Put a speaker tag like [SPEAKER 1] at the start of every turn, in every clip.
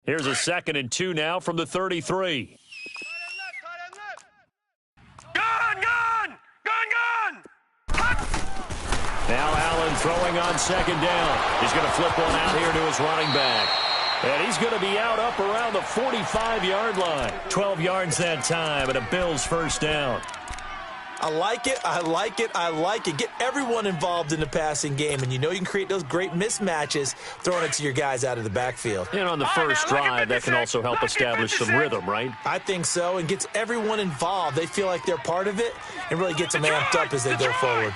[SPEAKER 1] Here's a 2nd and 2 now from the 33. Now Allen throwing on 2nd down. He's going to flip one out here to his running back. And he's going to be out up around the 45-yard line. 12 yards that time, and a Bills first down.
[SPEAKER 2] I like it, I like it, I like it. Get everyone involved in the passing game, and you know you can create those great mismatches throwing it to your guys out of the backfield.
[SPEAKER 1] And on the first drive, that can also help establish some rhythm, right?
[SPEAKER 2] I think so, and gets everyone involved. They feel like they're part of it and really gets them amped up as they go forward.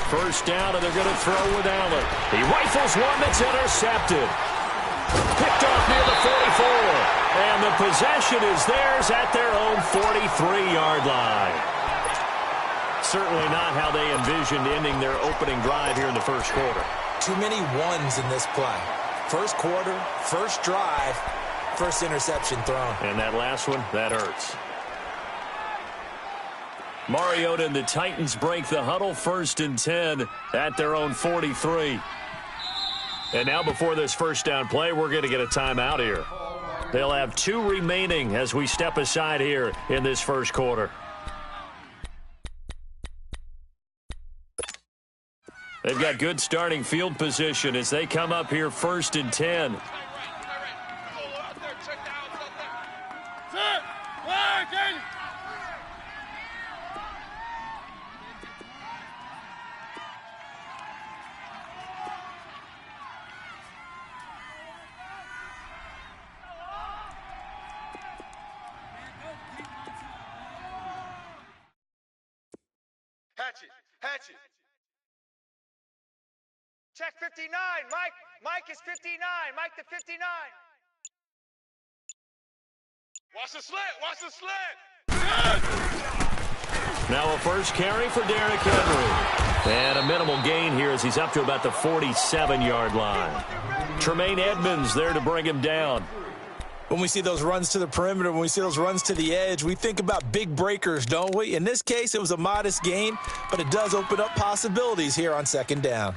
[SPEAKER 1] First down, and they're going to throw with Allen. He rifles one that's intercepted. Picked off near the 44. And the possession is theirs at their own 43-yard line. Certainly not how they envisioned ending their opening drive here in the first quarter.
[SPEAKER 2] Too many ones in this play. First quarter, first drive, first interception thrown.
[SPEAKER 1] And that last one, that hurts. Mariota and the Titans break the huddle, 1st and 10 at their own 43. And now before this first down play, we're going to get a timeout here. They'll have 2 remaining as we step aside here in this first quarter. They've got good starting field position as they come up here 1st and 10.
[SPEAKER 3] Hatchet. Check 59. Mike is 59. Mike the 59. Watch the slant.
[SPEAKER 1] Now a first carry for Derrick Henry. And a minimal gain here as he's up to about the 47-yard line. Tremaine Edmonds there to bring him down.
[SPEAKER 2] When we see those runs to the perimeter, when we see those runs to the edge, we think about big breakers, don't we? In this case, it was a modest gain, but it does open up possibilities here on 2nd down.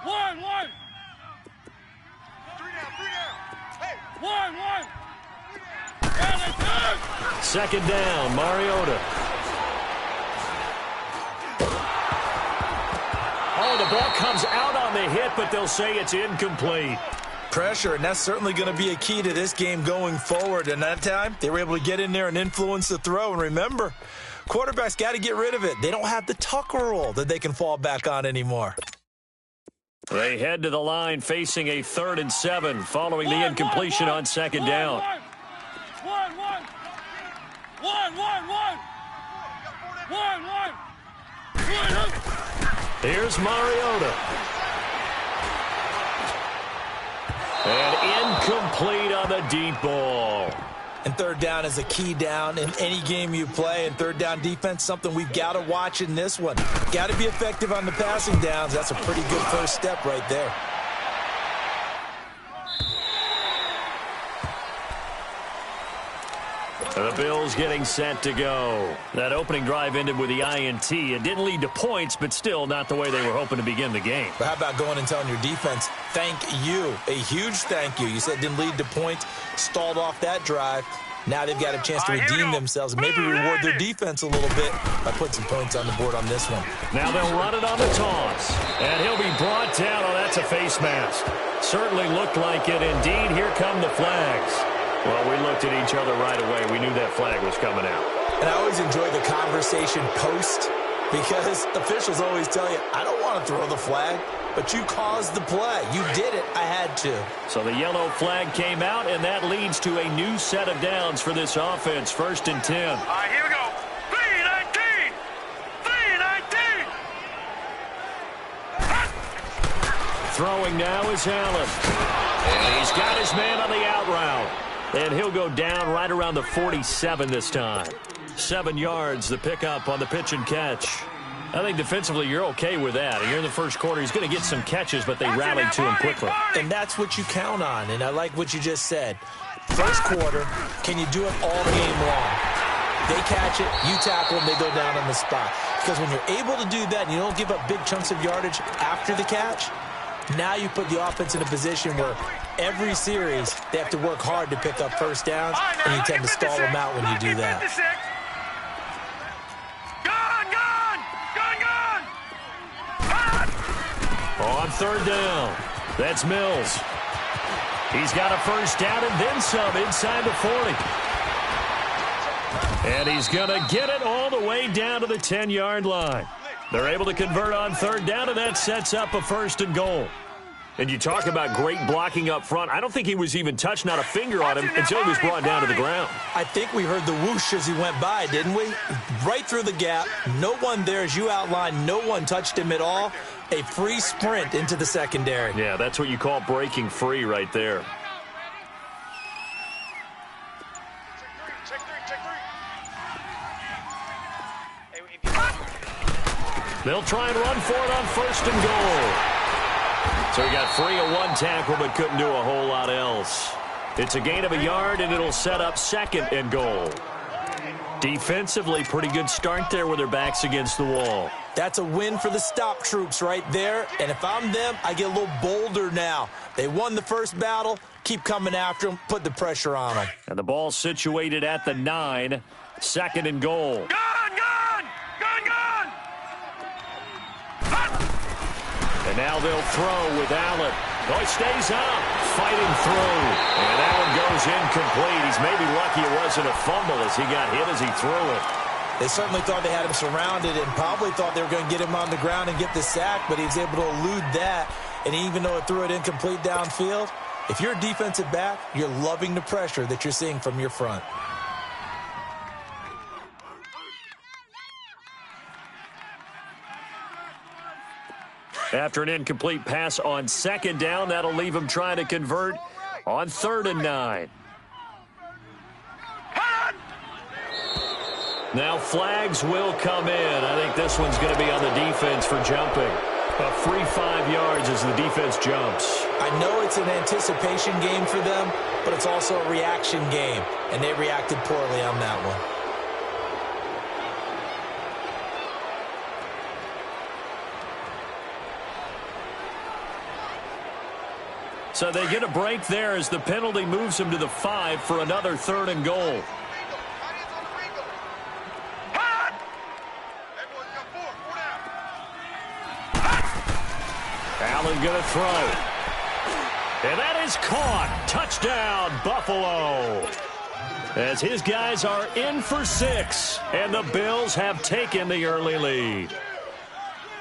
[SPEAKER 3] One.
[SPEAKER 1] 2nd down, Mariota. Oh, the ball comes out on the hit, but they'll say it's incomplete.
[SPEAKER 2] Pressure, and that's certainly going to be a key to this game going forward. And that time, they were able to get in there and influence the throw. And remember, quarterbacks got to get rid of it. They don't have the Tucker rule that they can fall back on anymore.
[SPEAKER 1] They head to the line facing a 3rd and 7 following the incompletion on 2nd down. Here's Mariota. And incomplete on the deep ball.
[SPEAKER 2] And 3rd down is a key down in any game you play. And 3rd down defense, something we've got to watch in this one. Got to be effective on the passing downs. That's a pretty good first step right there.
[SPEAKER 1] The Bills getting set to go. That opening drive ended with the INT. It didn't lead to points, but still not the way they were hoping to begin the game.
[SPEAKER 2] But how about going and telling your defense, thank you, a huge thank you. You said it didn't lead to points, stalled off that drive. Now they've got a chance to redeem themselves and maybe reward their defense a little bit by putting some points on the board on this one.
[SPEAKER 1] Now they'll run it on the toss. And he'll be brought down. Oh, that's a face mask. Certainly looked like it. Indeed, here come the flags. Well, we looked at each other right away. We knew that flag was coming out.
[SPEAKER 2] And I always enjoy the conversation post because officials always tell you, I don't want to throw the flag, but you caused the play. You did it. I had to.
[SPEAKER 1] So the yellow flag came out, and that leads to a new set of downs for this offense. 1st and 10.
[SPEAKER 3] All right, here we go. 3-19. 3-19.
[SPEAKER 1] Throwing now is Allen. And he's got his man on the out route. And he'll go down right around the 47 this time. 7 yards, the pickup on the pitch and catch. I think defensively you're okay with that. You're in the first quarter. He's going to get some catches, but they rallied to him quickly.
[SPEAKER 2] And that's what you count on, and I like what you just said. First quarter, can you do it all game long? They catch it, you tackle them, they go down on the spot. Because when you're able to do that and you don't give up big chunks of yardage after the catch, now you put the offense in a position where every series they have to work hard to pick up first downs, and you tend to stall them out when you do that.
[SPEAKER 1] On third down, that's Mills. He's got a first down and then some inside the 40. And he's going to get it all the way down to the 10-yard line. They're able to convert on third down, and that sets up a first and goal. And you talk about great blocking up front. I don't think he was even touched, not a finger on him, until he was brought down to the ground.
[SPEAKER 2] I think we heard the whoosh as he went by, didn't we? Right through the gap. No one there, as you outlined. No one touched him at all. A free sprint into the secondary.
[SPEAKER 1] Yeah, that's what you call breaking free right there. They'll try and run for it on first and goal. So he got free of one tackle but couldn't do a whole lot else. It's a gain of a yard, and it'll set up second and goal. Defensively, pretty good start there with their backs against the wall.
[SPEAKER 2] That's a win for the stop troops right there. And if I'm them, I get a little bolder now. They won the first battle. Keep coming after them. Put the pressure on them.
[SPEAKER 1] And the ball situated at the 9. Second and goal.
[SPEAKER 3] Gun!
[SPEAKER 1] And now they'll throw with Allen. Oh, he stays up, fighting through. And that one goes incomplete. He's maybe lucky it wasn't a fumble as he got hit as he threw it.
[SPEAKER 2] They certainly thought they had him surrounded and probably thought they were going to get him on the ground and get the sack, but he was able to elude that. And even though it threw it incomplete downfield, if you're a defensive back, you're loving the pressure that you're seeing from your front.
[SPEAKER 1] After an incomplete pass on second down, that'll leave him trying to convert on third and 9. Now flags will come in. I think this one's going to be on the defense for jumping. A free 5 yards as the defense jumps.
[SPEAKER 2] I know it's an anticipation game for them, but it's also a reaction game, and they reacted poorly on that one.
[SPEAKER 1] So they get a break there as the penalty moves them to the 5 for another third and goal. Allen going to throw. And that is caught. Touchdown, Buffalo. As his guys are in for 6, and the Bills have taken the early lead.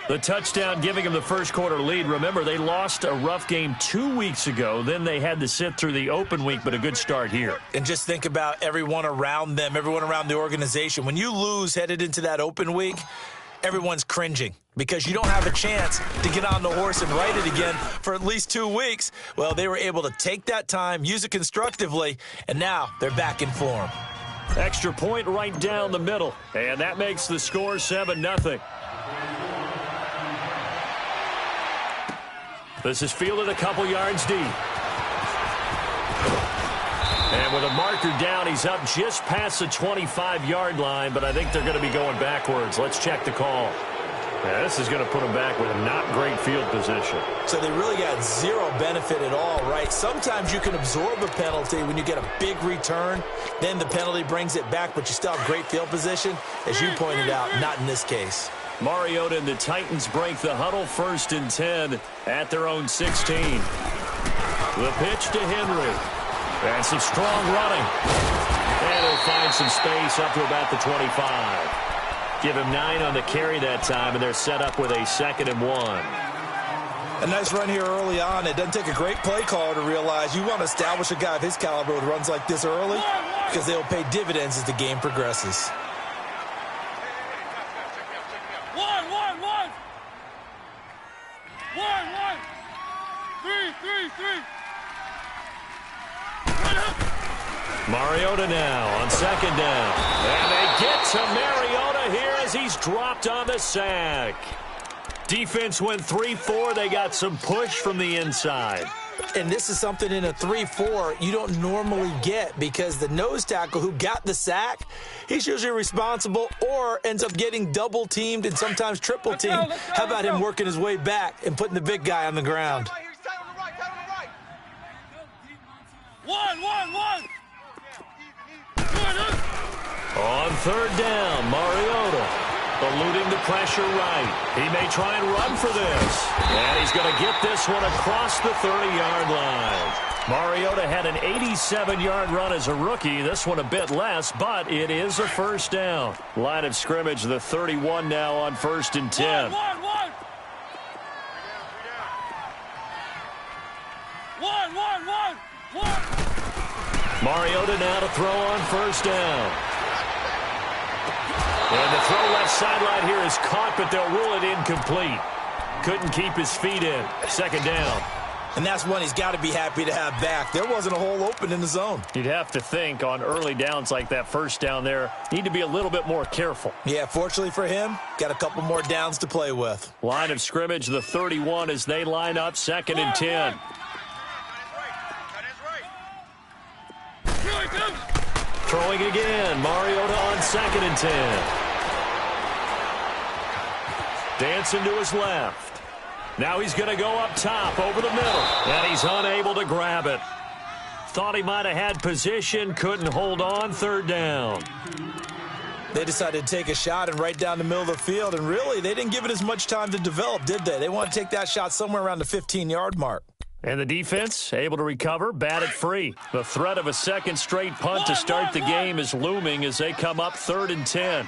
[SPEAKER 1] The touchdown giving them the first quarter lead. Remember, they lost a rough game 2 weeks ago. Then they had to sit through the open week, but a good start here.
[SPEAKER 2] And just think about everyone around them, everyone around the organization. When you lose headed into that open week, everyone's cringing because you don't have a chance to get on the horse and ride it again for at least 2 weeks. Well, they were able to take that time, use it constructively, and now they're back in form.
[SPEAKER 1] Extra point right down the middle, and that makes the score 7-0. This is fielded a couple yards deep. And with a marker down, he's up just past the 25-yard line, but I think they're going to be going backwards. Let's check the call. Yeah, this is going to put them back with a not great field position.
[SPEAKER 2] So they really got zero benefit at all, right? Sometimes you can absorb a penalty when you get a big return. Then the penalty brings it back, but you still have great field position. As you pointed out, not in this case.
[SPEAKER 1] Mariota and the Titans break the huddle, 1st and 10 at their own 16. The pitch to Henry. And some strong running. And he'll find some space up to about the 25. Give him 9 on the carry that time, and they're set up with a 2nd and 1.
[SPEAKER 2] A nice run here early on. It doesn't take a great play caller to realize you want to establish a guy of his caliber with runs like this early because they'll pay dividends as the game progresses. Mariota now on 2nd down. And they get to Mariota here
[SPEAKER 1] as he's dropped on the sack. Defense went 3-4. They got some push from the inside.
[SPEAKER 2] And this is something in a 3-4 you don't normally get because the nose tackle who got the sack, he's usually responsible or ends up getting double-teamed and sometimes triple-teamed. How about him working his way back and putting the big guy on the ground?
[SPEAKER 1] On third down, Mariota eluding the pressure right. He may try and run for this. And he's going to get this one across the 30-yard line. Mariota had an 87-yard run as a rookie. This one a bit less, but it is a first down. Line of scrimmage, the 31 now on 1st and 10. Mariota now to throw on 1st down. And the throw left sideline here is caught, but they'll rule it incomplete. Couldn't keep his feet in. 2nd down.
[SPEAKER 2] And that's one he's got to be happy to have back. There wasn't a hole open in the zone.
[SPEAKER 1] You'd have to think on early downs like that 1st down there, need to be a little bit more careful.
[SPEAKER 2] Yeah, fortunately for him, got a couple more downs to play with.
[SPEAKER 1] Line of scrimmage, the 31 as they line up 2nd and 10. Throwing again, Mariota on 2nd and 10. Dancing to his left. Now he's going to go up top over the middle. And he's unable to grab it. Thought he might have had position, couldn't hold on. 3rd down.
[SPEAKER 2] They decided to take a shot and right down the middle of the field, and really, they didn't give it as much time to develop, did they? They want to take that shot somewhere around the 15-yard mark.
[SPEAKER 1] And the defense able to recover, batted free. The threat of a second straight punt to start the game is looming as they come up 3rd and 10.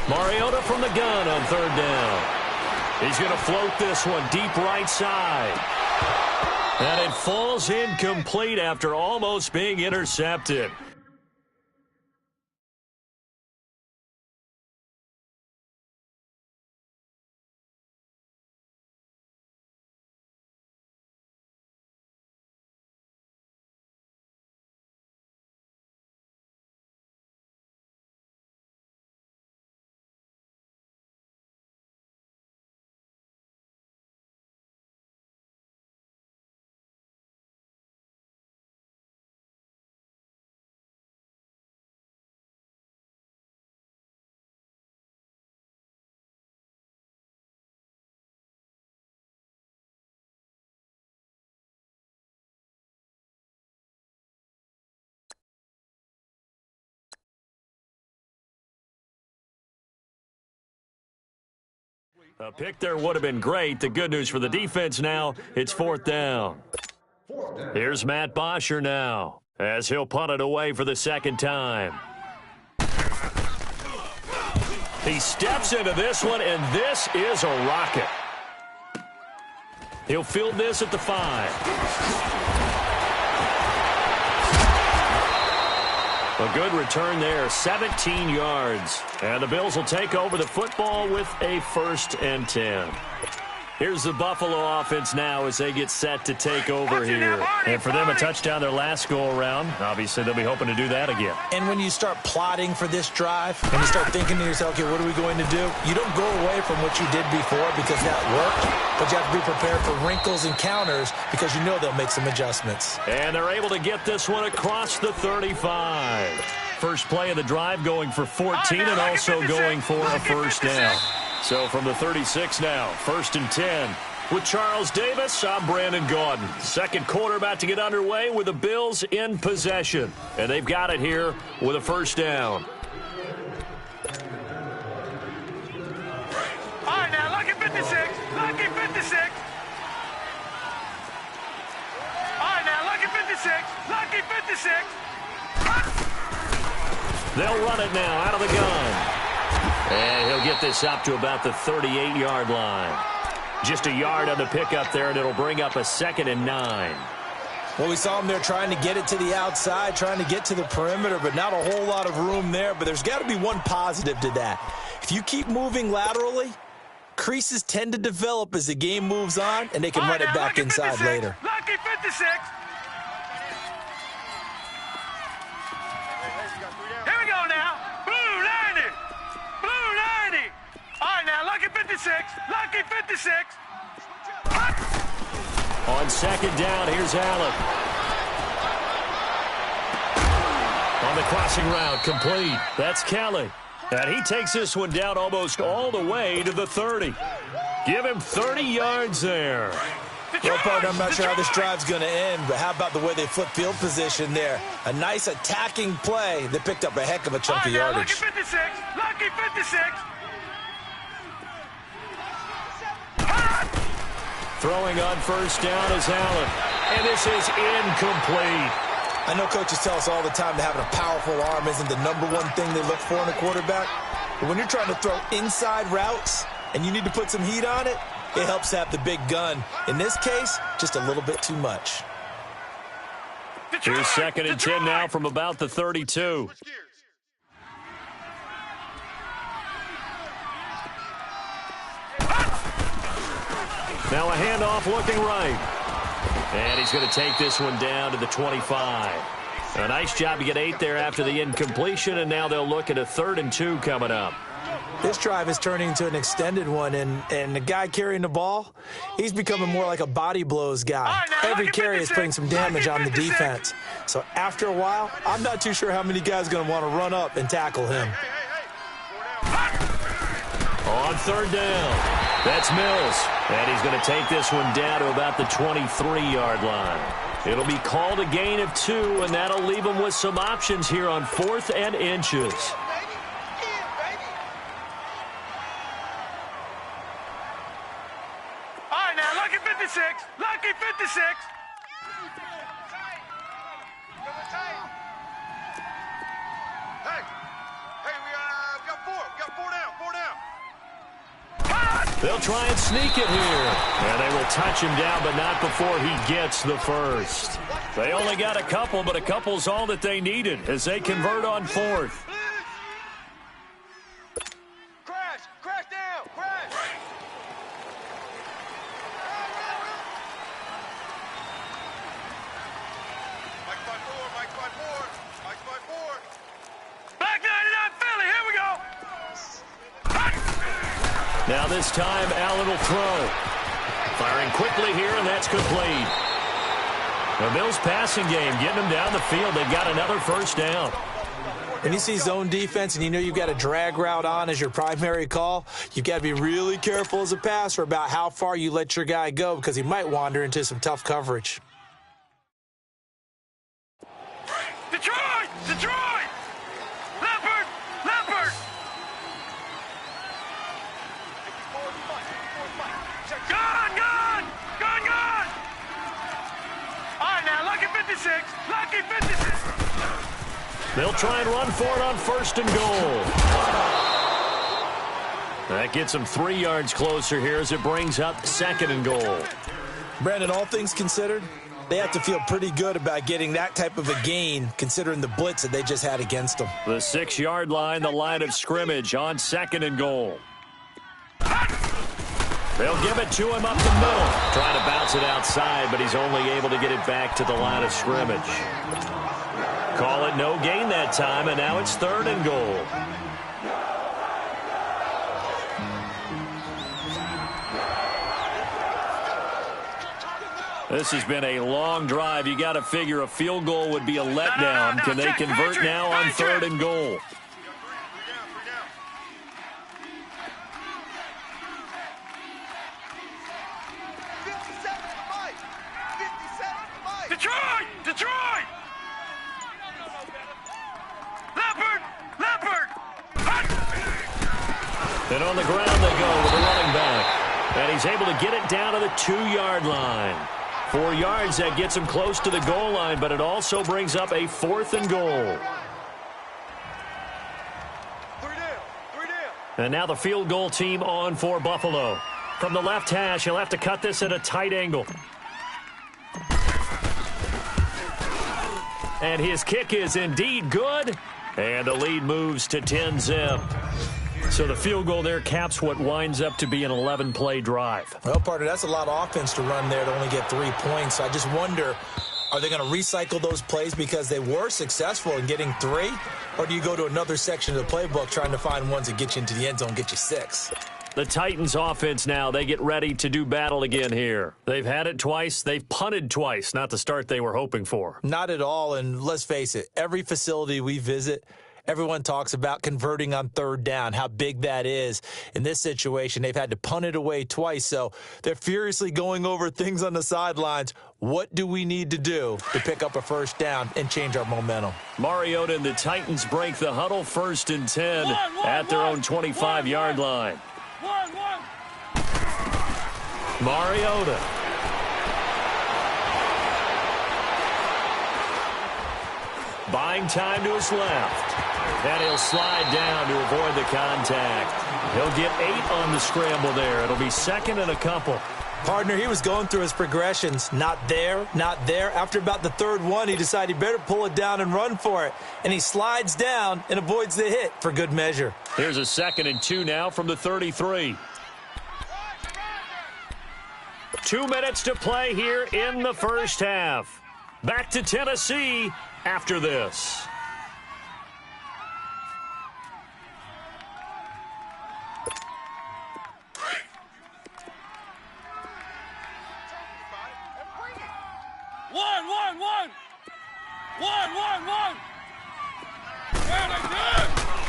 [SPEAKER 1] Mariota from the gun on 3rd down. He's going to float this one deep right side. And it falls incomplete after almost being intercepted. A pick there would have been great. The good news for the defense now, it's 4th down. Here's Matt Bosher now as he'll punt it away for the 2nd time. He steps into this one, and this is a rocket. He'll field this at the 5. A good return there, 17 yards. And the Bills will take over the football with a 1st and 10. Here's the Buffalo offense now as they get set to take over here. And for them, a touchdown their last go-around. Obviously, they'll be hoping to do that again.
[SPEAKER 2] And when you start plotting for this drive, and you start thinking to yourself, okay, what are we going to do? You don't go away from what you did before because that worked, but you have to be prepared for wrinkles and counters because you know they'll make some adjustments.
[SPEAKER 1] And they're able to get this one across the 35. First play of the drive going for 14 and also going for a 1st down. So from the 36 now, 1st and 10. With Charles Davis, I'm Brandon Gaudin. 2nd quarter about to get underway with the Bills in possession. And they've got it here with a 1st down.
[SPEAKER 3] All right, now, lucky 56. Lucky 56. All right, now, lucky 56. Lucky 56.
[SPEAKER 1] They'll run it now out of the gun. And he'll get this up to about the 38-yard line. Just a yard on the pickup there, and it'll bring up a 2nd and 9.
[SPEAKER 2] Well, we saw him there trying to get it to the outside, trying to get to the perimeter, but not a whole lot of room there. But there's got to be one positive to that. If you keep moving laterally, creases tend to develop as the game moves on, and they can run it back inside later.
[SPEAKER 3] Lucky Here we go now. Blue 90. Blue 90. All right, now, lucky 56. Lucky 56.
[SPEAKER 1] On second down, here's Allen. On the crossing route, complete. That's Kelly. And he takes this one down almost all the way to the 30. Give him 30 yards there.
[SPEAKER 2] Well, partner, I'm not sure how this drive's going to end, but how about the way they flip field position there? A nice attacking play that picked up a heck of a chunk of yardage.
[SPEAKER 3] Lucky 56. Lucky 56.
[SPEAKER 1] Throwing on first down is Allen. And this is incomplete.
[SPEAKER 2] I know coaches tell us all the time that having a powerful arm isn't the #1 thing they look for in a quarterback. But when you're trying to throw inside routes and you need to put some heat on it, it helps have the big gun. In this case, just a little bit too much.
[SPEAKER 1] Here's second and 10 now from about the 32. Now a handoff looking right. And he's going to take this one down to the 25. A nice job to get 8 there after the incompletion, and now they'll look at a 3rd and 2 coming up.
[SPEAKER 2] This drive is turning into an extended one, and the guy carrying the ball, he's becoming more like a body blows guy. Every carry is putting some damage on the defense. So after a while, I'm not too sure how many guys are going to want to run up and tackle him.
[SPEAKER 1] On 3rd down, that's Mills. And he's going to take this one down to about the 23-yard line. It'll be called a gain of 2, and that'll leave him with some options here on 4th and inches.
[SPEAKER 3] All right, now, lucky 56. Lucky 56. Hey, we got 4. We got 4 down. 4 down.
[SPEAKER 1] They'll try and sneak it here. And they will touch him down, but not before he gets the first. They only got a couple, but a couple's all that they needed as they convert on 4th.
[SPEAKER 3] Crash down, crash. Mike by 4. Back 99 Philly, here we go.
[SPEAKER 1] Now this time, Allen will throw. Firing quickly here, and that's complete. The Bills' passing game getting them down the field. They've got another first down.
[SPEAKER 2] When you see zone defense and you know you've got a drag route on as your primary call, you've got to be really careful as a passer about how far you let your guy go because he might wander into some tough coverage.
[SPEAKER 3] Detroit! Leopard! Gone! All right, now, lucky 56. Lucky 56.
[SPEAKER 1] They'll try and run for it on 1st and goal. That gets them 3 yards closer here as it brings up 2nd and goal.
[SPEAKER 2] Brandon, all things considered, they have to feel pretty good about getting that type of a gain considering the blitz that they just had against them.
[SPEAKER 1] The 6-yard line, the line of scrimmage on 2nd and goal. They'll give it to him up the middle. Trying to bounce it outside, but he's only able to get it back to the line of scrimmage. Call it no gain that time, and now it's 3rd and goal. This has been a long drive. You got to figure a field goal would be a letdown. Can they convert now on 3rd and goal?
[SPEAKER 3] Detroit! Leopard!
[SPEAKER 1] And on the ground they go with the running back. And he's able to get it down to the 2-yard line. 4 yards, that gets him close to the goal line, but it also brings up a 4th and goal.
[SPEAKER 3] 3 down.
[SPEAKER 1] And now the field goal team on for Buffalo. From the left hash, he'll have to cut this at a tight angle. And his kick is indeed good. And the lead moves to 10-zip. So the field goal there caps what winds up to be an 11-play drive.
[SPEAKER 2] Well, partner, that's a lot of offense to run there to only get 3 points. So I just wonder, are they going to recycle those plays because they were successful in getting 3? Or do you go to another section of the playbook trying to find ones that get you into the end zone, get you 6?
[SPEAKER 1] The Titans offense now, they get ready to do battle again here. They've had it twice. They've punted twice. Not the start they were hoping for.
[SPEAKER 2] Not at all, and let's face it, every facility we visit, everyone talks about converting on 3rd down, how big that is. In this situation, they've had to punt it away twice, so they're furiously going over things on the sidelines. What do we need to do to pick up a 1st down and change our momentum?
[SPEAKER 1] Mariota and the Titans break the huddle, 1st and 10 at their own 25-yard line. Mariota. Buying time to his left. And he'll slide down to avoid the contact. He'll get 8 on the scramble there. It'll be 2nd and a couple.
[SPEAKER 2] Partner, he was going through his progressions. Not there, not there. After about the 3rd one, he decided he better pull it down and run for it. And he slides down and avoids the hit for good measure.
[SPEAKER 1] Here's a 2nd and 2 now from the 33. 2 minutes to play here in the 1st half. Back to Tennessee after this.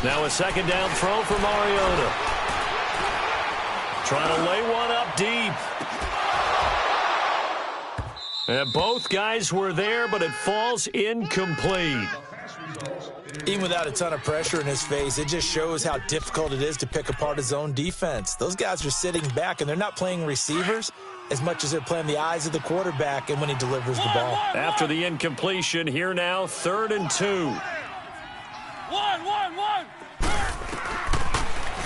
[SPEAKER 1] Now a 2nd down throw for Mariota. Trying to lay one up deep. And both guys were there, but it falls incomplete.
[SPEAKER 2] Even without a ton of pressure in his face, it just shows how difficult it is to pick apart his own defense. Those guys are sitting back, and they're not playing receivers as much as they're playing the eyes of the quarterback and when he delivers the ball.
[SPEAKER 1] After the incompletion, here now, 3rd and 2.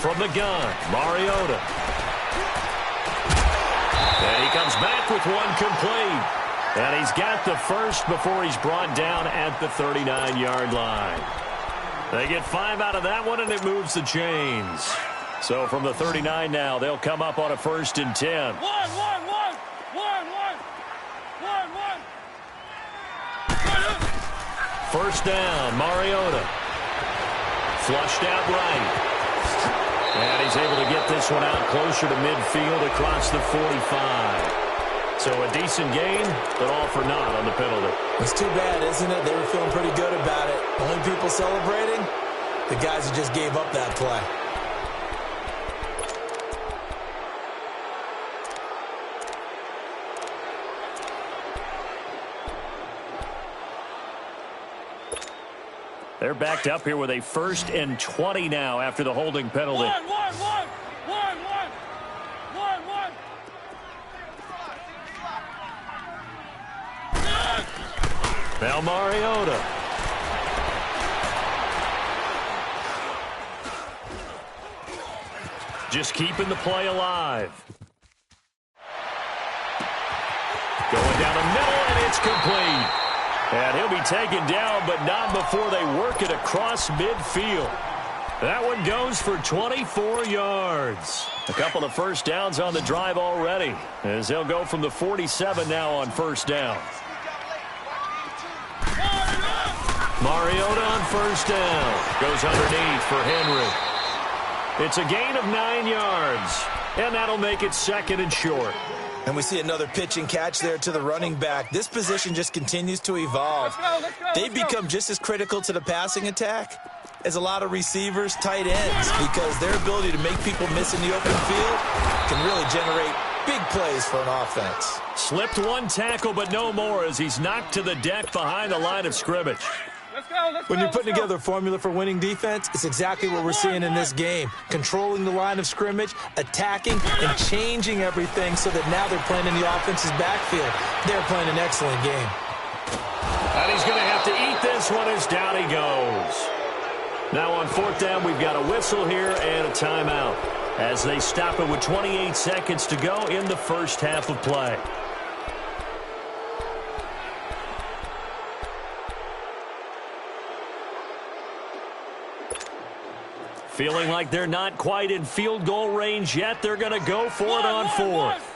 [SPEAKER 1] From the gun, Mariota. And he comes back with one complete. And he's got the 1st before he's brought down at the 39-yard line. They get 5 out of that one, and it moves the chains. So from the 39 now, they'll come up on a 1st and 10. First down, Mariota. Flushed out right. And he's able to get this one out closer to midfield across the 45. So a decent gain, but all for naught on the penalty.
[SPEAKER 2] It's too bad, isn't it? They were feeling pretty good about it. Only people celebrating, the guys who just gave up that play.
[SPEAKER 1] They're backed up here with a 1st and 20 now after the holding penalty. Now Mariota. Just keeping the play alive. Going down the middle, and it's complete. And he'll be taken down, but not before they work it across midfield. That one goes for 24 yards. A couple of 1st downs on the drive already, as they'll go from the 47 now on 1st down. Mariota on 1st down. Goes underneath for Henry. It's a gain of 9 yards, and that'll make it 2nd and short.
[SPEAKER 2] And we see another pitch and catch there to the running back. This position just continues to evolve. They've become just as critical to the passing attack as a lot of receivers, tight ends, because their ability to make people miss in the open field can really generate big plays for an offense.
[SPEAKER 1] Slipped one tackle, but no more as he's knocked to the deck behind the line of scrimmage.
[SPEAKER 2] When you're putting together a formula for winning defense, it's exactly what we're seeing in this game. Controlling the line of scrimmage, attacking, and changing everything so that now they're playing in the offense's backfield. They're playing an excellent game.
[SPEAKER 1] And he's going to have to eat this one as down he goes. Now on 4th down, we've got a whistle here and a timeout as they stop it with 28 seconds to go in the 1st half of play. Feeling like they're not quite in field goal range yet. They're going to go for it on fourth.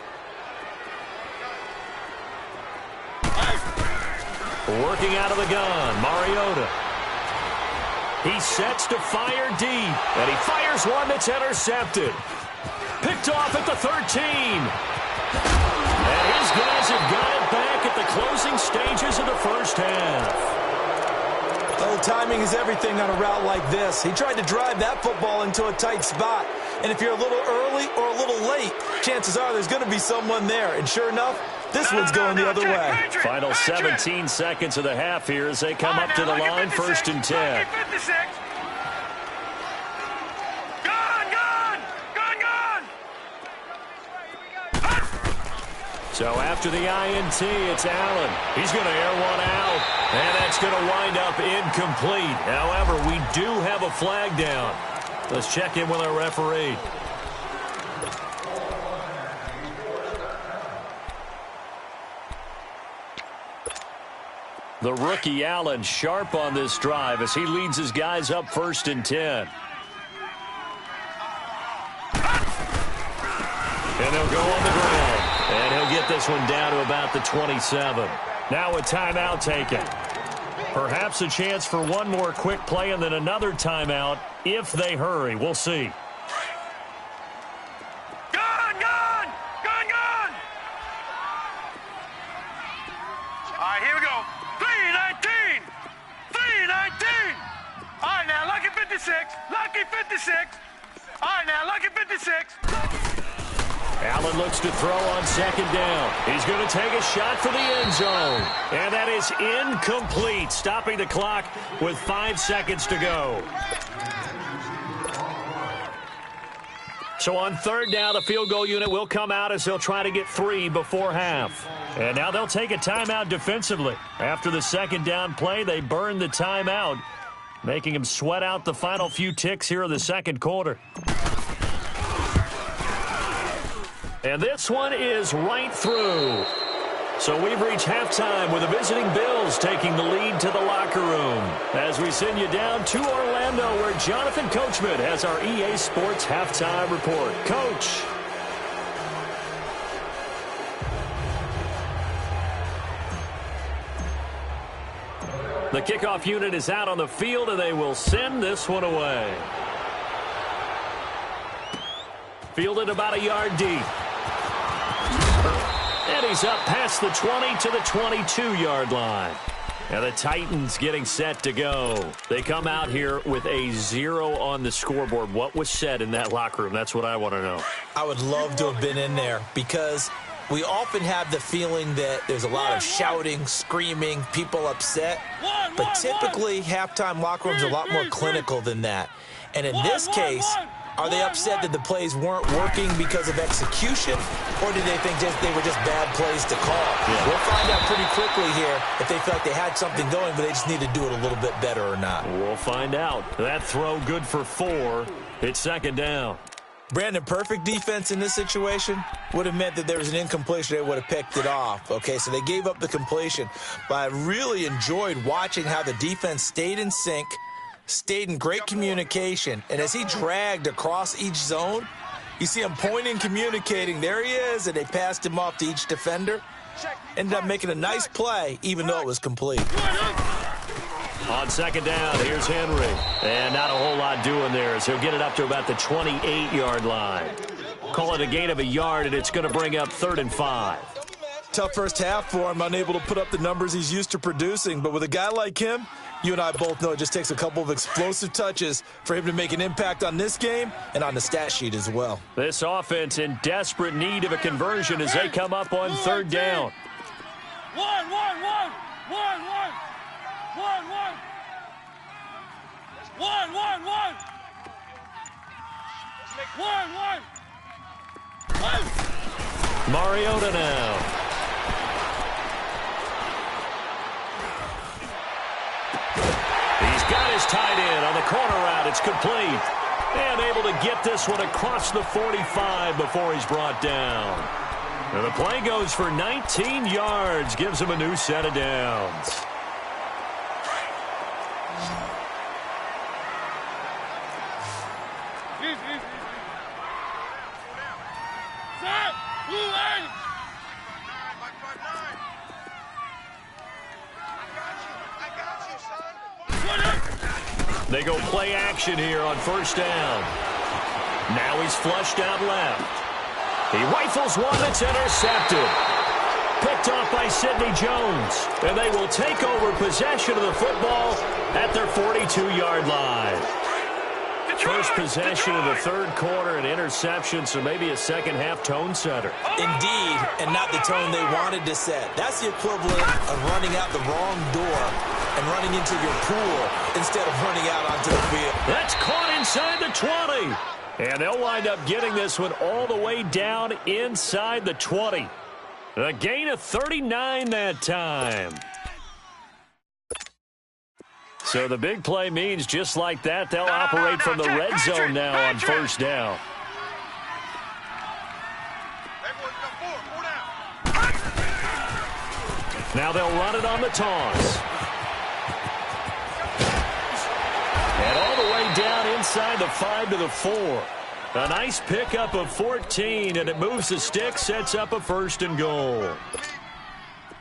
[SPEAKER 1] Working out of the gun, Mariota. He sets to fire deep, and he fires one that's intercepted. Picked off at the 13. And his guys have got it back at the closing stages of the first half.
[SPEAKER 2] Oh, timing is everything on a route like this. He tried to drive that football into a tight spot. And if you're a little early or a little late, chances are there's going to be someone there. And sure enough, this one's going the other way.
[SPEAKER 1] Final 17 seconds of the half here as they come up to the line, 1st and 10. So after the INT, it's Allen. He's going to air one out, and that's going to wind up incomplete. However, we do have a flag down. Let's check in with our referee. The rookie Allen sharp on this drive as he leads his guys up 1st and 10. And they'll go on the ground. And he'll get this one down to about the 27. Now a timeout taken. Perhaps a chance for one more quick play and then another timeout if they hurry. We'll see.
[SPEAKER 3] Gun! Gun! Gun! Gun! All right, here we go. 3:19. 3:19. All right, now, lucky 56. Lucky 56. All right, now, lucky 56.
[SPEAKER 1] Allen looks to throw on 2nd down. He's going to take a shot for the end zone. And that is incomplete, stopping the clock with 5 seconds to go. So on 3rd down, the field goal unit will come out as they'll try to get 3 before half. And now they'll take a timeout defensively. After the 2nd down play, they burn the timeout, making them sweat out the final few ticks here in the 2nd quarter. And this one is right through. So we've reached halftime with the visiting Bills taking the lead to the locker room. As we send you down to Orlando where Jonathan Coachman has our EA Sports halftime report. Coach. The kickoff unit is out on the field and they will send this one away. Fielded about a yard deep. And he's up past the 20 to the 22-yard line. And the Titans getting set to go. They come out here with a 0 on the scoreboard. What was said in that locker room? That's what I want to know.
[SPEAKER 2] I would love to have been in there because we often have the feeling that there's a lot of shouting, screaming, people upset. But typically, halftime locker rooms are a lot more clinical than that. And in this case, are they upset that the plays weren't working because of execution, or did they think they were just bad plays to call? Yeah. We'll find out pretty quickly here if they felt like they had something going, but they just need to do it a little bit better or not.
[SPEAKER 1] We'll find out. That throw good for 4. It's 2nd down.
[SPEAKER 2] Brandon, perfect defense in this situation would have meant that there was an incompletion. They would have picked it off. Okay, so they gave up the completion. But I really enjoyed watching how the defense stayed in sync, stayed in great communication, and as he dragged across each zone, you see him pointing, communicating. There he is, and they passed him off to each defender. Ended up making a nice play, even though it was complete.
[SPEAKER 1] On 2nd down, here's Henry. And not a whole lot doing there as he'll get it up to about the 28-yard line. Call it a gain of a yard, and it's going to bring up 3rd and 5.
[SPEAKER 2] Tough first half for him, unable to put up the numbers he's used to producing. But with a guy like him, you and I both know it just takes a couple of explosive touches for him to make an impact on this game and on the stat sheet as well.
[SPEAKER 1] This offense in desperate need of a conversion as they come up on 3rd down.
[SPEAKER 3] 1, 1, 1, 1, 1, 1, 1. 1, 1, 1. 1, 1.
[SPEAKER 1] Mariota now. He's got his tight end on the corner route. It's complete. And able to get this one across the 45 before he's brought down. And the play goes for 19 yards. Gives him a new set of downs. They go play action here on first down. Now he's flushed out left. He rifles one that's intercepted. Picked off by Sidney Jones. And they will take over possession of the football at their 42-yard line. First possession of the third quarter, an interception, so maybe a second-half tone setter.
[SPEAKER 2] Indeed, and not the tone they wanted to set. That's the equivalent of running out the wrong door and running into your pool instead of running out onto the field.
[SPEAKER 1] That's caught inside the 20. And they'll wind up getting this one all the way down inside the 20. A gain of 39 that time. So the big play means just like that, they'll operate from the red zone now on first down. Now they'll run it on the toss. And all the way down inside the 5 to the 4. A nice pickup of 14, and it moves the stick, sets up a first and goal.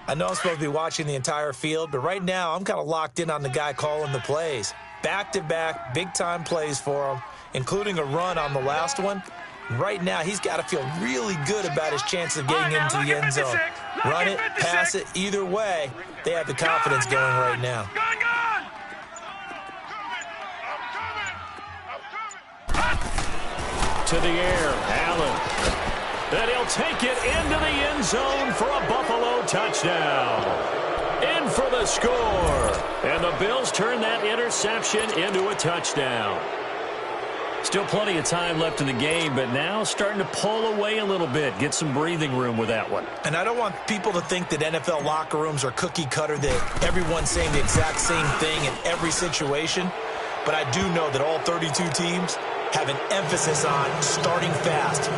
[SPEAKER 2] I know I'm supposed to be watching the entire field, but right now I'm kind of locked in on the guy calling the plays. Back-to-back, big-time plays for him, including a run on the last one. Right now, he's got to feel really good about his chance of getting into the end zone. Run it, pass it, either way, they have the confidence going right now.
[SPEAKER 1] To the air, Allen. And he'll take it into the end zone for a Buffalo touchdown. In for the score. And the Bills turn that interception into a touchdown. Still plenty of time left in the game, but now starting to pull away a little bit. Get some breathing room with that one.
[SPEAKER 2] And I don't want people to think that NFL locker rooms are cookie cutter, that everyone's saying the exact same thing in every situation. But I do know that all 32 teams have an emphasis on starting fast.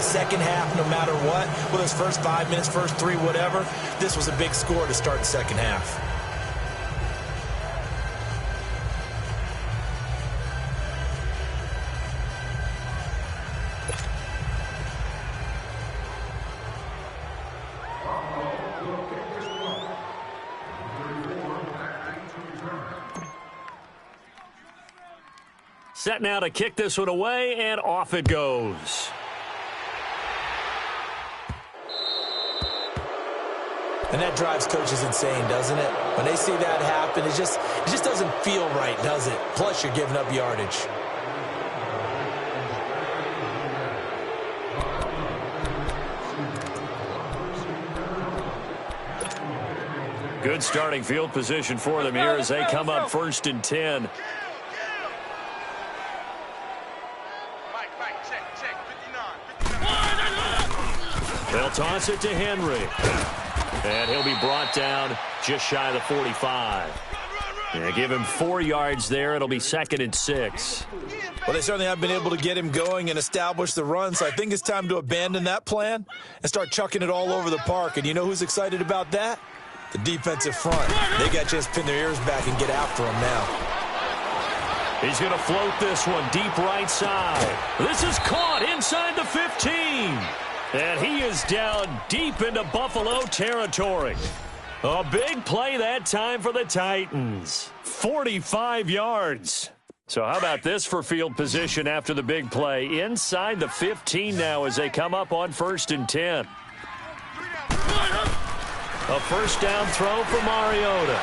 [SPEAKER 2] Second half, no matter what. Whether it's first 5 minutes, first 3, whatever. This was a big score to start the second half.
[SPEAKER 1] Set now to kick this one away, and off it goes.
[SPEAKER 2] And that drives coaches insane, doesn't it? When they see that happen, it just doesn't feel right, does it? Plus, you're giving up yardage.
[SPEAKER 1] Good starting field position for them here as they come up first and 10. They'll toss it to Henry. And he'll be brought down just shy of the 45. And give him 4 yards there. It'll be 2nd and 6.
[SPEAKER 2] Well, they certainly have been able to get him going and establish the run, so I think it's time to abandon that plan and start chucking it all over the park. And you know who's excited about that? The defensive front. They got a chance to pin their ears back and get after him now.
[SPEAKER 1] He's going to float this one deep right side. This is caught inside the 15. And he is down deep into Buffalo territory. A big play that time for the Titans. 45 yards. So how about this for field position after the big play? Inside the 15 now as they come up on 1st and 10. A first down throw for Mariota.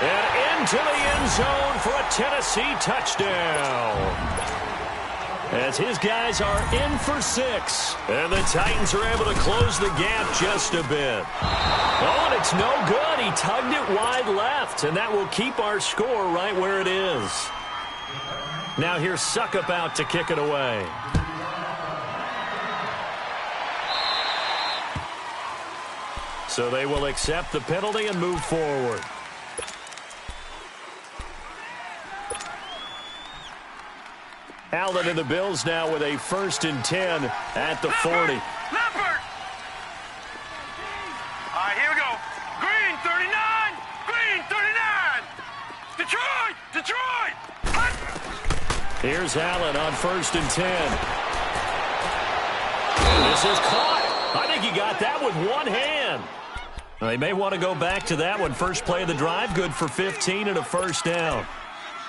[SPEAKER 1] And into the end zone for a Tennessee touchdown. As his guys are in for 6. And the Titans are able to close the gap just a bit. Oh, and it's no good. He tugged it wide left, and that will keep our score right where it is. Now here's Suckup out to kick it away. So they will accept the penalty and move forward. Allen and the Bills now with a 1st and 10 at the 40.
[SPEAKER 3] Leopard! All right, here we go. Green, 39. Green, 39. Detroit! Detroit!
[SPEAKER 1] Here's Allen on 1st and 10. And this is caught. I think he got that with one hand. They may want to go back to that one. First play of the drive, good for 15 and a first down.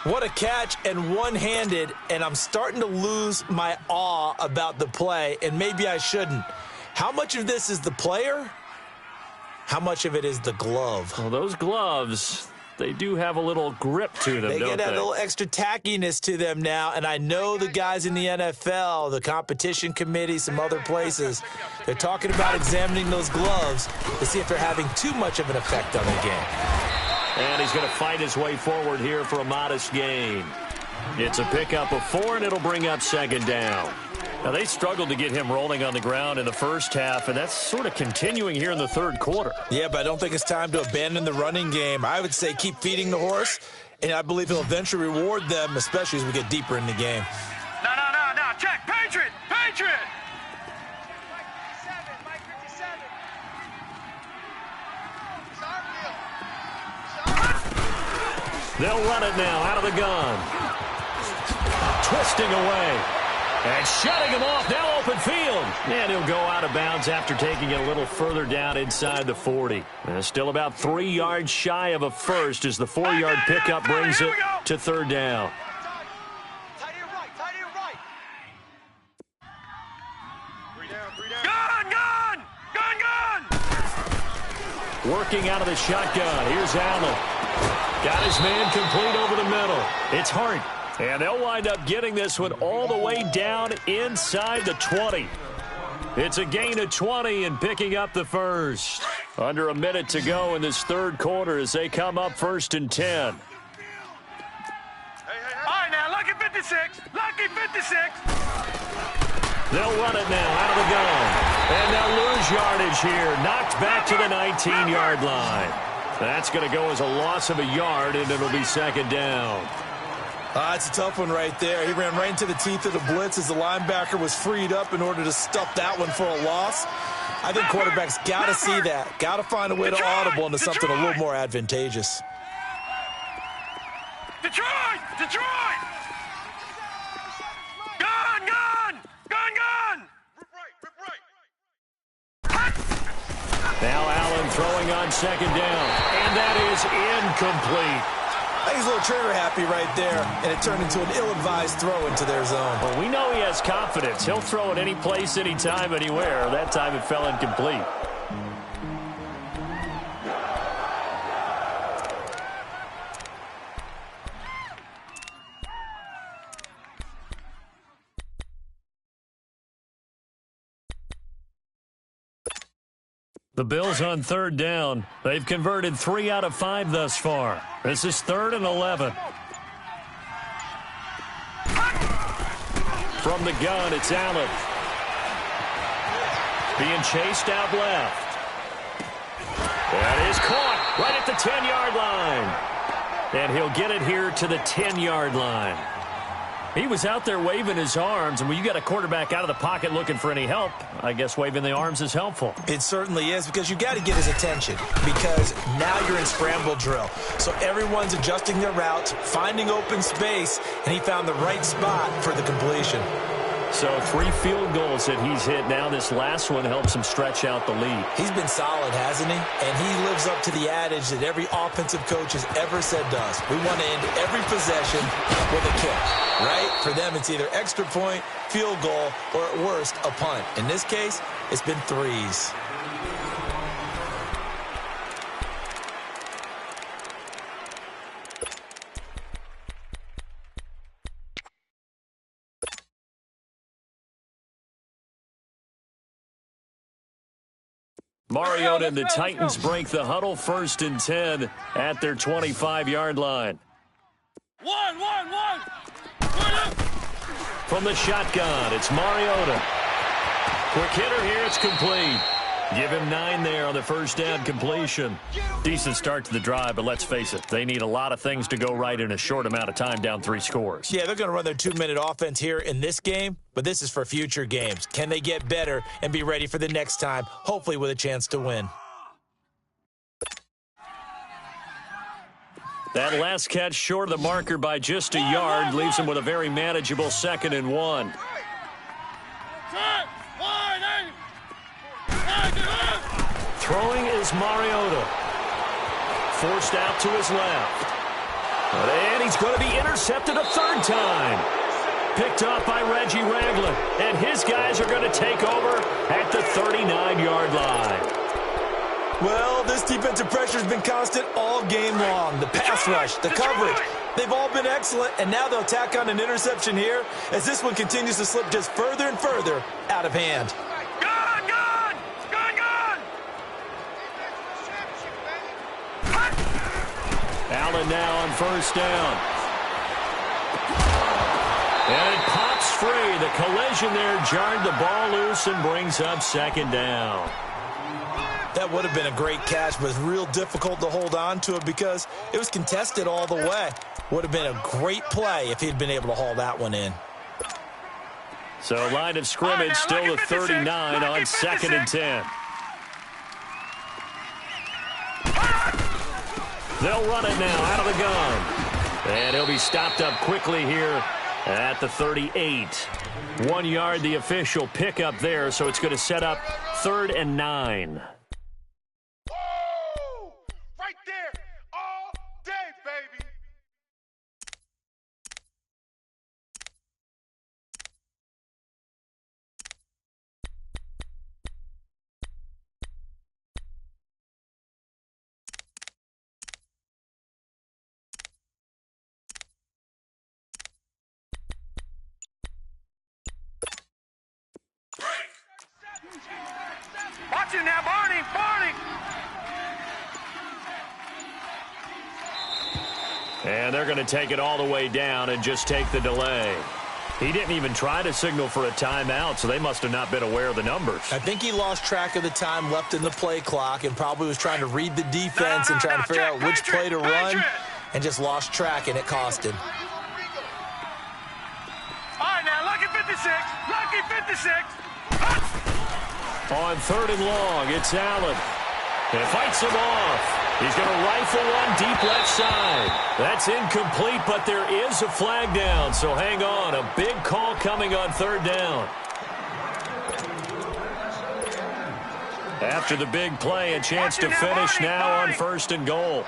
[SPEAKER 2] What a catch, and one-handed, and I'm starting to lose my awe about the play, and maybe I shouldn't. How much of this is the player? How much of it is the glove?
[SPEAKER 1] Well, those gloves, they do have a little grip to them,
[SPEAKER 2] They
[SPEAKER 1] don't
[SPEAKER 2] get
[SPEAKER 1] they?
[SPEAKER 2] a little extra tackiness to them now, and I know the guys in the NFL, the competition committee, some other places, they're talking about examining those gloves to see if they're having too much of an effect on the game.
[SPEAKER 1] And he's going to fight his way forward here for a modest gain. It's a pickup of 4, and it'll bring up second down. Now, they struggled to get him rolling on the ground in the first half, and that's sort of continuing here in the third quarter.
[SPEAKER 2] Yeah, but I don't think it's time to abandon the running game. I would say keep feeding the horse, and I believe he'll eventually reward them, especially as we get deeper in the game.
[SPEAKER 3] No. Check. Patriot.
[SPEAKER 1] They'll run it now out of the gun. Twisting away. And shutting him off, now open field. And he'll go out of bounds after taking it a little further down inside the 40. Still about 3 yards shy of a first as the 4-yard pickup brings it to third down.
[SPEAKER 3] Tight to your right. Gun!
[SPEAKER 1] Working out of the shotgun. Here's Allen. Got his man complete over the middle. It's Hart. And they'll wind up getting this one all the way down inside the 20. It's a gain of 20 and picking up the first. Under a minute to go in this third quarter as they come up 1st and 10.
[SPEAKER 3] All right, now, lucky 56.
[SPEAKER 1] They'll run it now out of the gun. And they'll lose yardage here. Knocked back to the 19-yard line. That's going to go as a loss of a yard, and it'll be second down.
[SPEAKER 2] It's a tough one right there. He ran right into the teeth of the blitz as the linebacker was freed up in order to stuff that one for a loss. I think quarterbacks got to see that. Got to find a way to audible into something a little more advantageous.
[SPEAKER 3] Detroit! Gun! Rip right.
[SPEAKER 1] Now Allen throwing on second down. And that is incomplete.
[SPEAKER 2] I think he's a little trigger happy right there, and it turned into an ill-advised throw into their zone.
[SPEAKER 1] Well, we know he has confidence. He'll throw it any place, anytime, anywhere. That time it fell incomplete. The Bills on third down. They've converted 3 out of 5 thus far. This is 3rd and 11. From the gun, it's Allen. Being chased out left. That is caught right at the 10-yard line. And he'll get it here to the 10-yard line. He was out there waving his arms, and when you got a quarterback out of the pocket looking for any help, I guess waving the arms is helpful.
[SPEAKER 2] It certainly is, because you got to get his attention, because now you're in scramble drill. So everyone's adjusting their routes, finding open space, and he found the right spot for the completion.
[SPEAKER 1] So 3 field goals that he's hit now. This last one helps him stretch out the lead.
[SPEAKER 2] He's been solid, hasn't he? And he lives up to the adage that every offensive coach has ever said to us. We want to end every possession with a kick, right? For them, it's either extra point, field goal, or at worst, a punt. In this case, it's been 3s.
[SPEAKER 1] Mariota and the Titans break the huddle, 1st and 10 at their 25-yard line.
[SPEAKER 3] One.
[SPEAKER 1] From the shotgun, it's Mariota. Quick hitter here, it's complete. Give him 9 there on the first down completion. Decent start to the drive, but let's face it, they need a lot of things to go right in a short amount of time, down 3 scores.
[SPEAKER 2] Yeah, they're going to run their 2-minute offense here in this game, but this is for future games. Can they get better and be ready for the next time, hopefully with a chance to win?
[SPEAKER 1] That last catch short of the marker by just a yard leaves him with a very manageable 2nd and 1. Throwing is Mariota. Forced out to his left. And he's going to be intercepted a third time. Picked up by Reggie Ragland. And his guys are going to take over at the 39-yard line.
[SPEAKER 2] Well, this defensive pressure has been constant all game long. The pass rush, the coverage, they've all been excellent, and now they'll tack on an interception here as this one continues to slip just further and further out of hand.
[SPEAKER 1] Allen now on first down. And it pops free. The collision there jarred the ball loose and brings up second down.
[SPEAKER 2] That would have been a great catch, but it's real difficult to hold on to it because it was contested all the way. Would have been a great play if he'd been able to haul that one in.
[SPEAKER 1] So line of scrimmage still the 39 on 2nd and 10. They'll run it now out of the gun. And he'll be stopped up quickly here at the 38. 1 yard, the official pickup there, so it's going to set up 3rd and 9.
[SPEAKER 3] Right there, all day, baby. Watch it now, Barney.
[SPEAKER 1] And they're going to take it all the way down and just take the delay. He didn't even try to signal for a timeout, so they must have not been aware of the numbers.
[SPEAKER 2] I think he lost track of the time left in the play clock and probably was trying to read the defense and trying to figure out which play to run and just lost track, and it cost him.
[SPEAKER 3] All right, now, lucky 56. Lucky 56.
[SPEAKER 1] On 3rd and long, it's Allen. And fights him off. He's going to rifle one deep left side. That's incomplete, but there is a flag down, so hang on. A big call coming on 3rd down. After the big play, a chance to finish now on 1st and goal.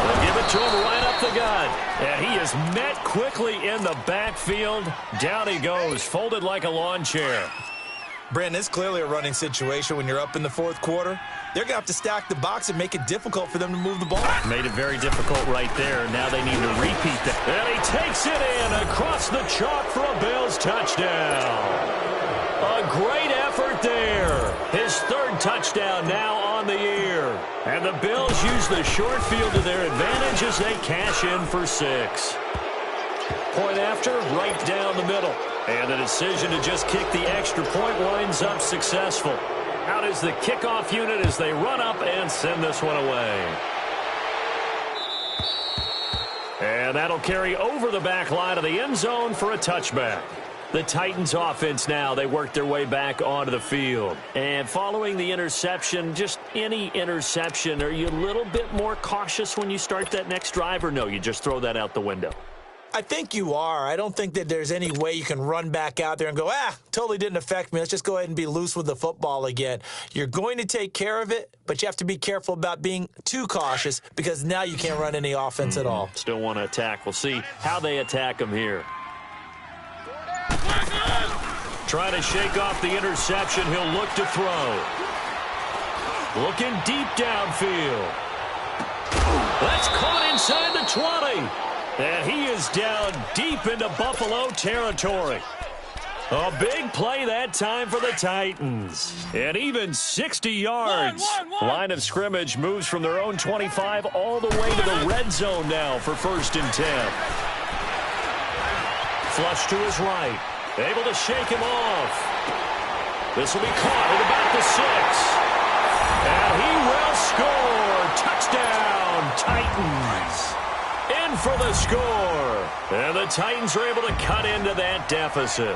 [SPEAKER 1] They'll give it to him right up the gut. And he is met quickly in the backfield. Down he goes, folded like a lawn chair.
[SPEAKER 2] Brandon, it's clearly a running situation when you're up in the 4th quarter. They're going to have to stack the box and make it difficult for them to move the ball.
[SPEAKER 1] Made it very difficult right there. Now they need to repeat that. And he takes it in across the chalk for a Bills touchdown. A great effort there. His 3rd touchdown now on the year. And the Bills use the short field to their advantage as they cash in for 6. Point after, right down the middle. And the decision to just kick the extra point winds up successful. Out is the kickoff unit as they run up and send this one away. And that'll carry over the back line of the end zone for a touchback. The Titans offense now, they work their way back onto the field. And following the interception, just any interception, are you a little bit more cautious when you start that next drive, or no, you just throw that out the window?
[SPEAKER 2] I think you are. I don't think that there's any way you can run back out there and go, totally didn't affect me. Let's just go ahead and be loose with the football again. You're going to take care of it, but you have to be careful about being too cautious because now you can't run any offense at all.
[SPEAKER 1] Still want to attack. We'll see how they attack them here. Trying to shake off the interception. He'll look to throw. Looking deep downfield. That's caught inside the 20. And he is down deep into Buffalo territory. A big play that time for the Titans. And even 60 yards. Line of scrimmage moves from their own 25 all the way to the red zone now for 1st and 10. Flush to his right. Able to shake him off. This will be caught at about the 6. And he will score. Touchdown, Titans. In for the score. And the Titans are able to cut into that deficit.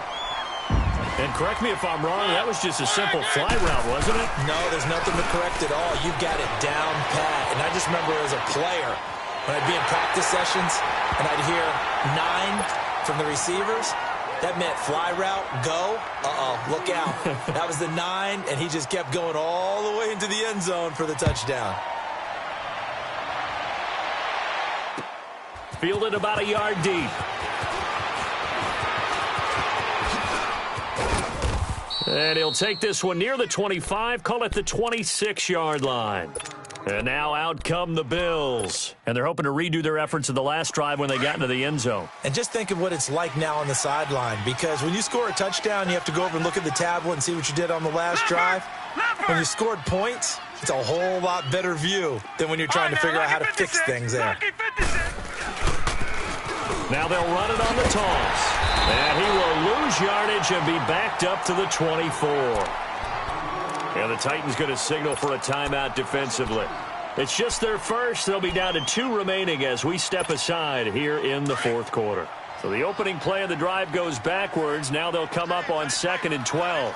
[SPEAKER 1] And correct me if I'm wrong, that was just a simple fly route, wasn't it?
[SPEAKER 2] No, there's nothing to correct at all. You've got it down pat. And I just remember as a player, when I'd be in practice sessions and I'd hear 9 from the receivers, That meant fly route, go. Look out. That was the 9, and he just kept going all the way into the end zone for the touchdown.
[SPEAKER 1] Fielded about a yard deep. And he'll take this one near the 25, call it the 26-yard line. And now out come the Bills. And they're hoping to redo their efforts in the last drive when they got into the end zone.
[SPEAKER 2] And just think of what it's like now on the sideline, because when you score a touchdown, you have to go over and look at the tablet and see what you did on the last drive. When you scored points, it's a whole lot better view than when you're trying to figure out how to fix things there.
[SPEAKER 1] Now they'll run it on the toss. And he will lose yardage and be backed up to the 24. And the Titans going to signal for a timeout defensively. It's just their first. They'll be down to 2 remaining as we step aside here in the fourth quarter. So the opening play of the drive goes backwards. Now they'll come up on 2nd and 12.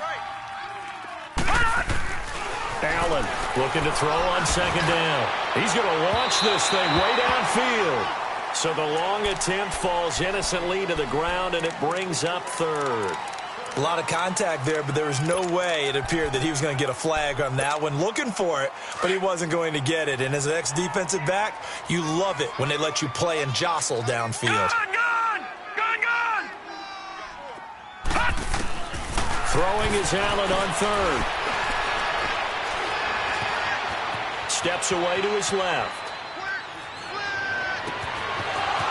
[SPEAKER 1] Allen looking to throw on 2nd down. He's going to launch this thing way downfield. So the long attempt falls innocently to the ground, and it brings up 3rd.
[SPEAKER 2] A lot of contact there, but there was no way it appeared that he was going to get a flag on that one. Looking for it, but he wasn't going to get it. And as an ex-defensive back, you love it when they let you play and jostle downfield.
[SPEAKER 3] Gone!
[SPEAKER 1] Throwing is Allen on 3rd. Steps away to his left.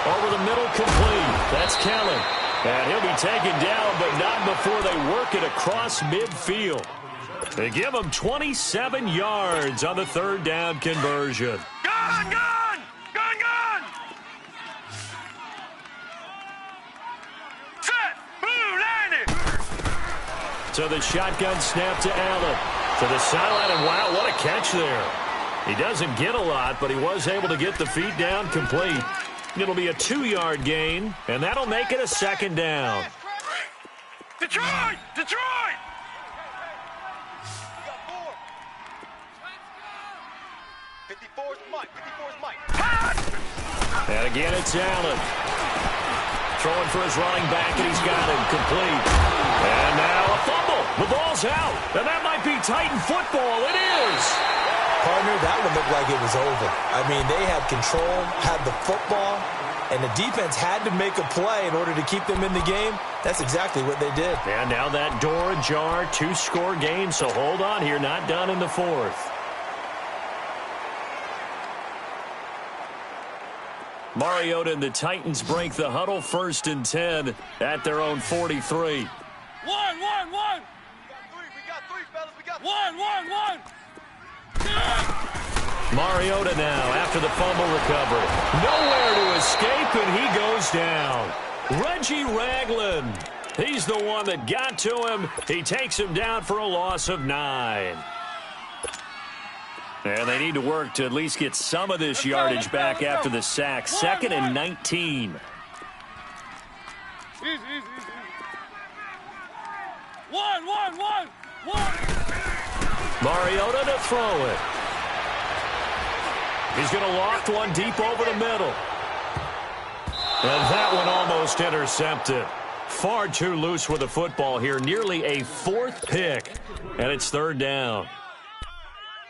[SPEAKER 1] Over the middle, complete. That's Kelly. And he'll be taken down, but not before they work it across midfield. They give him 27 yards on the 3rd down conversion.
[SPEAKER 3] Gone! Set! Boom! Landed!
[SPEAKER 1] So the shotgun snap to Allen. To the sideline, and wow, what a catch there. He doesn't get a lot, but he was able to get the feet down complete. It'll be a 2-yard gain, and that'll make it a 2nd down.
[SPEAKER 3] Detroit! 54's Mike.
[SPEAKER 1] And again, it's Allen. Throwing for his running back, and he's got him complete. And now a fumble. The ball's out, and that might be Titan football. It is.
[SPEAKER 2] Partner, that one looked like it was over. I mean, they had control, had the football, and the defense had to make a play in order to keep them in the game. That's exactly what they did.
[SPEAKER 1] And now that door ajar, 2-score game, so hold on here, not done in the 4th. Mariota and the Titans break the huddle, 1st and 10 at their own 43.
[SPEAKER 3] One. We got three, fellas. We got one.
[SPEAKER 1] Mariota now after the fumble recovery. Nowhere to escape, and he goes down. Reggie Ragland. He's the one that got to him. He takes him down for a loss of 9. And they need to work to at least get some of this yardage back after the sack. 2nd and 19.
[SPEAKER 3] Easy. One.
[SPEAKER 1] Mariota to throw it. He's going to loft one deep over the middle. And that one almost intercepted. Far too loose with the football here. Nearly a 4th pick. And it's 3rd down.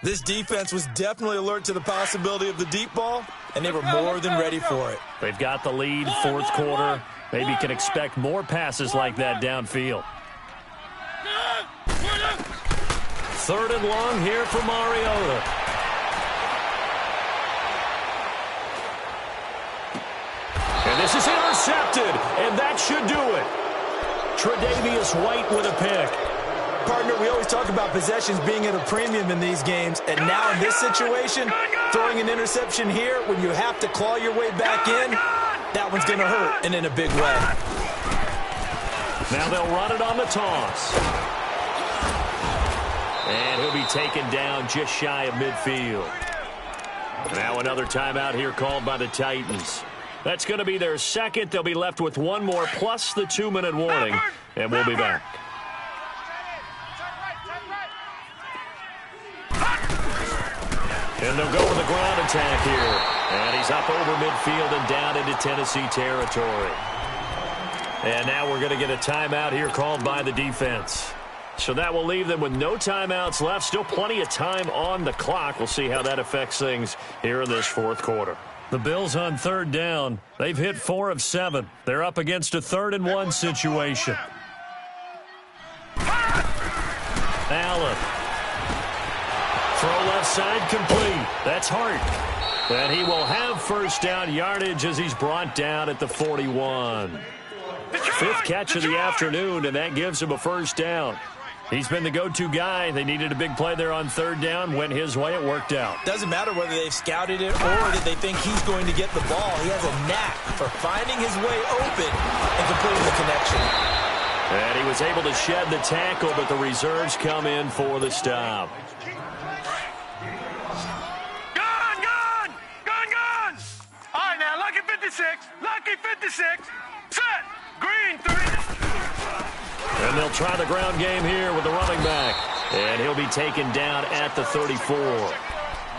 [SPEAKER 2] This defense was definitely alert to the possibility of the deep ball, and they were more than ready for it.
[SPEAKER 1] They've got the lead, 4th quarter. Maybe can expect more passes like that downfield. 3rd and long here for Mariota. And this is intercepted, and that should do it. Tre'Davious White with a pick.
[SPEAKER 2] Partner, we always talk about possessions being at a premium in these games, and now in this situation, throwing an interception here when you have to claw your way back in, that one's going to hurt, and in a big way.
[SPEAKER 1] Now they'll run it on the toss. And he'll be taken down just shy of midfield. Now another timeout here called by the Titans. That's going to be their 2nd. They'll be left with one more plus the 2-minute warning, and we'll be back. And they'll go with the ground attack here. And he's up over midfield and down into Tennessee territory. And now we're going to get a timeout here called by the defense. So that will leave them with no timeouts left. Still plenty of time on the clock. We'll see how that affects things here in this fourth quarter. The Bills on third down. They've hit 4 of 7. They're up against a 3rd-and-1 situation. Allen. Throw left side complete. That's Hart. And he will have first down yardage as he's brought down at the 41. 5th catch of the afternoon, and that gives him a first down. He's been the go-to guy. They needed a big play there on third down. Went his way. It worked out.
[SPEAKER 2] Doesn't matter whether they've scouted it or that they think he's going to get the ball. He has a knack for finding his way open and completing the connection.
[SPEAKER 1] And he was able to shed the tackle, but the reserves come in for the stop.
[SPEAKER 3] Gun! All right, now, lucky 56. Lucky 56. Set. Green 3.
[SPEAKER 1] And they'll try the ground game here with the running back. And he'll be taken down at the 34.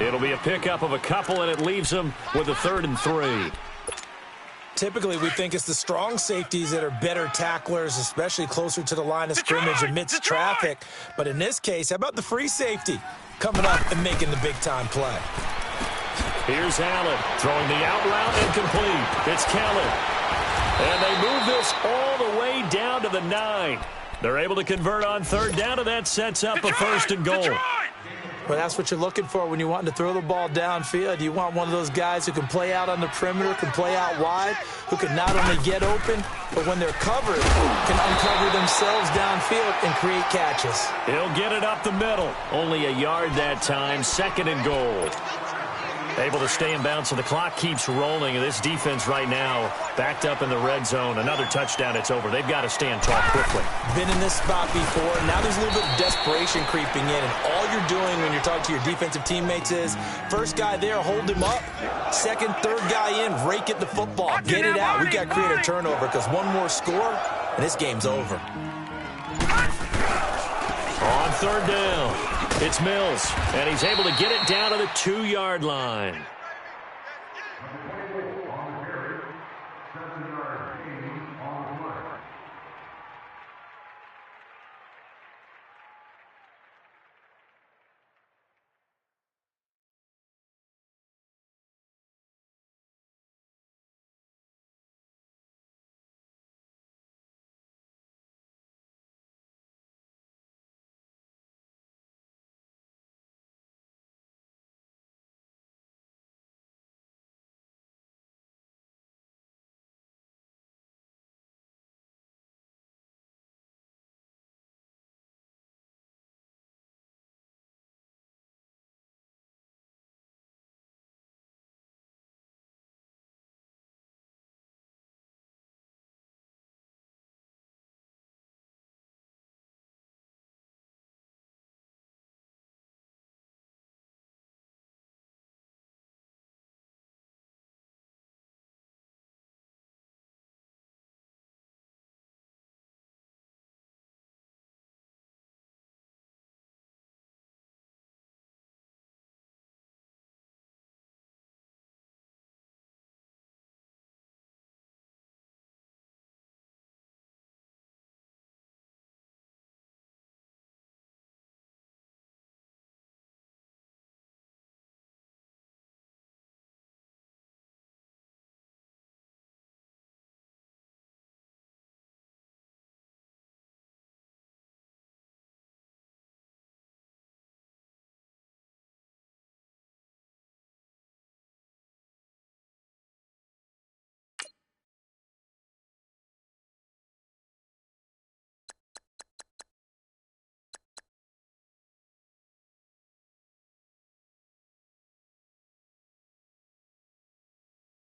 [SPEAKER 1] It'll be a pickup of a couple, and it leaves him with a 3rd and 3.
[SPEAKER 2] Typically, we think it's the strong safeties that are better tacklers, especially closer to the line of scrimmage amidst traffic. But in this case, how about the free safety coming up and making the big-time play?
[SPEAKER 1] Here's Allen throwing the out route and complete. It's Kelly. And they move this all the way down to the 9. They're able to convert on third down, and that sets up a 1st and goal.
[SPEAKER 2] Well, that's what you're looking for when you want to throw the ball downfield. You want one of those guys who can play out on the perimeter, can play out wide, who can not only get open, but when they're covered, can uncover themselves downfield and create catches.
[SPEAKER 1] He'll get it up the middle. Only a yard that time. 2nd and goal. Able to stay in bounds, so the clock keeps rolling. And this defense right now backed up in the red zone. Another touchdown, it's over. They've got to stand tall quickly.
[SPEAKER 2] Been in this spot before. Now there's a little bit of desperation creeping in. And all you're doing when you're talking to your defensive teammates is, first guy there, hold him up. 2nd, 3rd guy in, rake at the football. Get it out. We got to create a turnover because one more score, and this game's over.
[SPEAKER 1] On third down, it's Mills, and he's able to get it down to the 2-yard line.